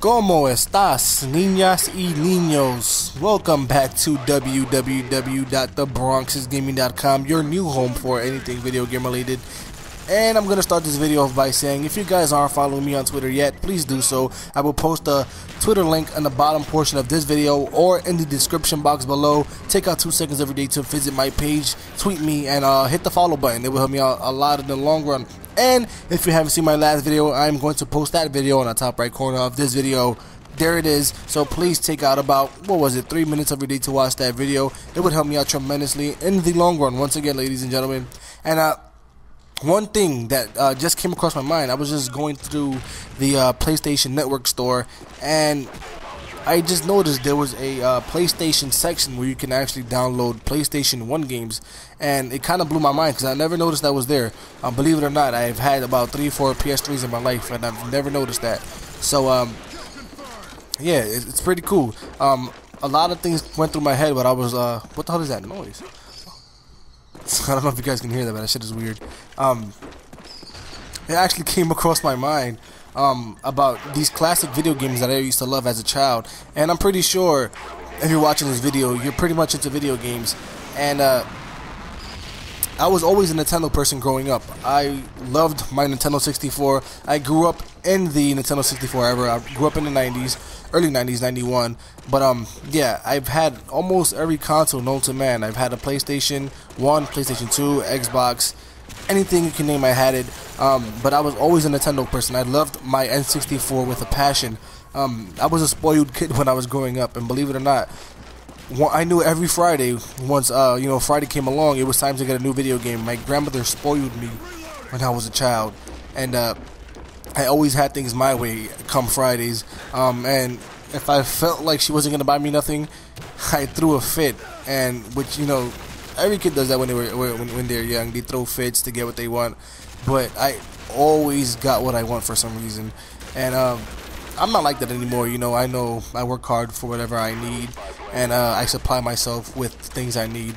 ¿Cómo estás, niñas y niños? Welcome back to www.thebronxisgaming.com, your new home for anything video game related. And I'm going to start this video off by saying, if you guys aren't following me on Twitter yet, please do so. I will post a Twitter link in the bottom portion of this video or in the description box below. Take out 2 seconds every day to visit my page, tweet me, and hit the follow button. It will help me out a lot in the long run. And if you haven't seen my last video, I'm going to post that video on the top right corner of this video. There it is. So please take out about, 3 minutes every day to watch that video. It would help me out tremendously in the long run, once again, ladies and gentlemen. And one thing that just came across my mind, I was just going through the PlayStation Network store, and I just noticed there was a PlayStation section where you can actually download PlayStation 1 games, and it kind of blew my mind because I never noticed that was there. Believe it or not, I've had about 3-4 PS3s in my life, and I've never noticed that. So, yeah, it's pretty cool. A lot of things went through my head, but I was, what the hell is that noise? I don't know if you guys can hear that, but that shit is weird. It actually came across my mind about these classic video games that I used to love as a child. And I'm pretty sure if you're watching this video, you're pretty much into video games. And I was always a Nintendo person growing up. I loved my Nintendo 64. I grew up in the Nintendo 64 era. I grew up in the 90s, early 90s, 91. But yeah, I've had almost every console known to man. I've had a PlayStation 1, PlayStation 2, Xbox, anything you can name, I had it. But I was always a Nintendo person. I loved my N64 with a passion. I was a spoiled kid when I was growing up, and believe it or not, I knew every Friday, once Friday came along, it was time to get a new video game. My grandmother spoiled me when I was a child, and I always had things my way come Fridays. And if I felt like she wasn't gonna buy me nothing, I threw a fit. And which, every kid does that when they're young. They throw fits to get what they want. But I always got what I want for some reason, and I'm not like that anymore. I know I work hard for whatever I need, and I supply myself with things I need.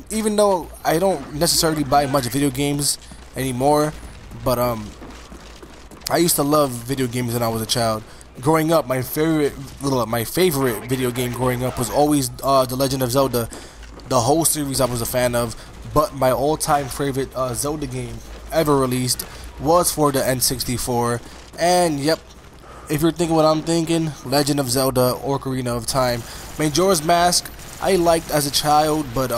Even though I don't necessarily buy much video games anymore, but I used to love video games when I was a child. Growing up, my favorite video game growing up was always The Legend of Zelda. The whole series I was a fan of, but my all-time favorite Zelda game ever released was for the N64. And yep, if you're thinking what I'm thinking, Legend of Zelda Ocarina of Time. Majora's Mask I liked as a child, but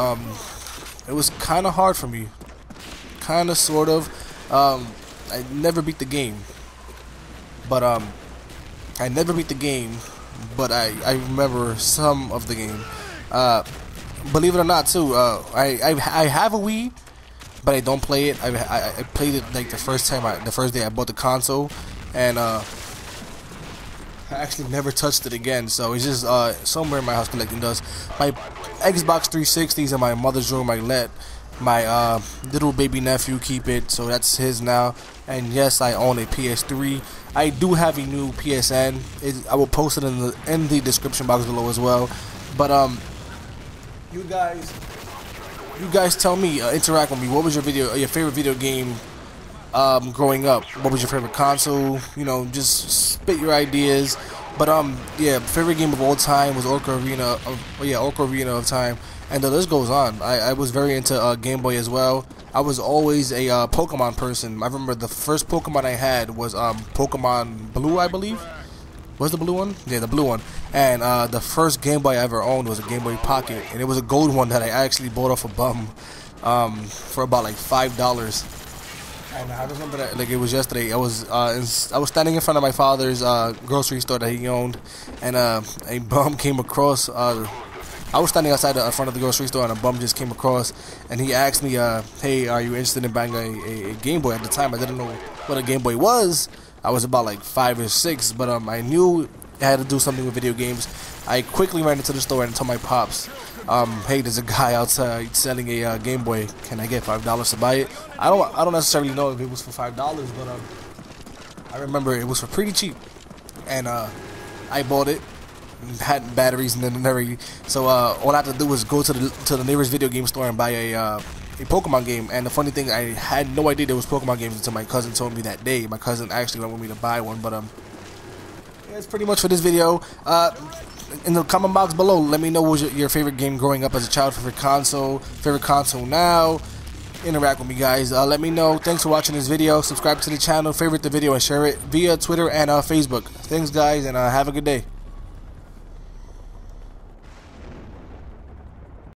it was kind of hard for me, kind of, sort of. I never beat the game, but I remember some of the game. Believe it or not, too, I have a Wii, but I don't play it. I played it like the first day I bought the console, and I actually never touched it again. So it's just somewhere in my house collecting dust. My Xbox 360's in my mother's room. I let my little baby nephew keep it, so that's his now. And yes, I own a PS3. I do have a new PSN. I will post it in the description box below as well. But you guys tell me, interact with me. What was your favorite video game growing up? What was your favorite console? Just spit your ideas. But yeah, favorite game of all time was Ocarina of Time, and the list goes on. I was very into Game Boy as well. I was always a Pokemon person. I remember the first Pokemon I had was Pokemon Blue, I believe. Was the blue one? Yeah, the blue one. And the first Game Boy I ever owned was a Game Boy Pocket, and it was a gold one that I actually bought off a bum for about like $5. And I remember that like it was yesterday. I was standing in front of my father's grocery store that he owned, and a bum came across. I was standing outside in front of the grocery store, and a bum just came across, and he asked me, "Hey, are you interested in buying a Game Boy?" At the time, I didn't know what a Game Boy was. I was about like 5 or 6, but I knew I had to do something with video games. I quickly ran into the store and told my pops, "Hey, there's a guy outside selling a Game Boy. Can I get $5 to buy it?" I don't necessarily know if it was for $5, but I remember it was for pretty cheap, and I bought it. Had batteries and everything. So all I had to do was go to the nearest video game store and buy a Pokemon game. And the funny thing, I had no idea there was Pokemon games until my cousin told me that day. My cousin actually went with me to buy one, but That's pretty much for this video. In the comment box below, let me know what was your favorite game growing up as a child, favorite console now. Interact with me, guys. Let me know. Thanks for watching this video. Subscribe to the channel, favorite the video, and share it via Twitter and Facebook. Thanks, guys, and have a good day.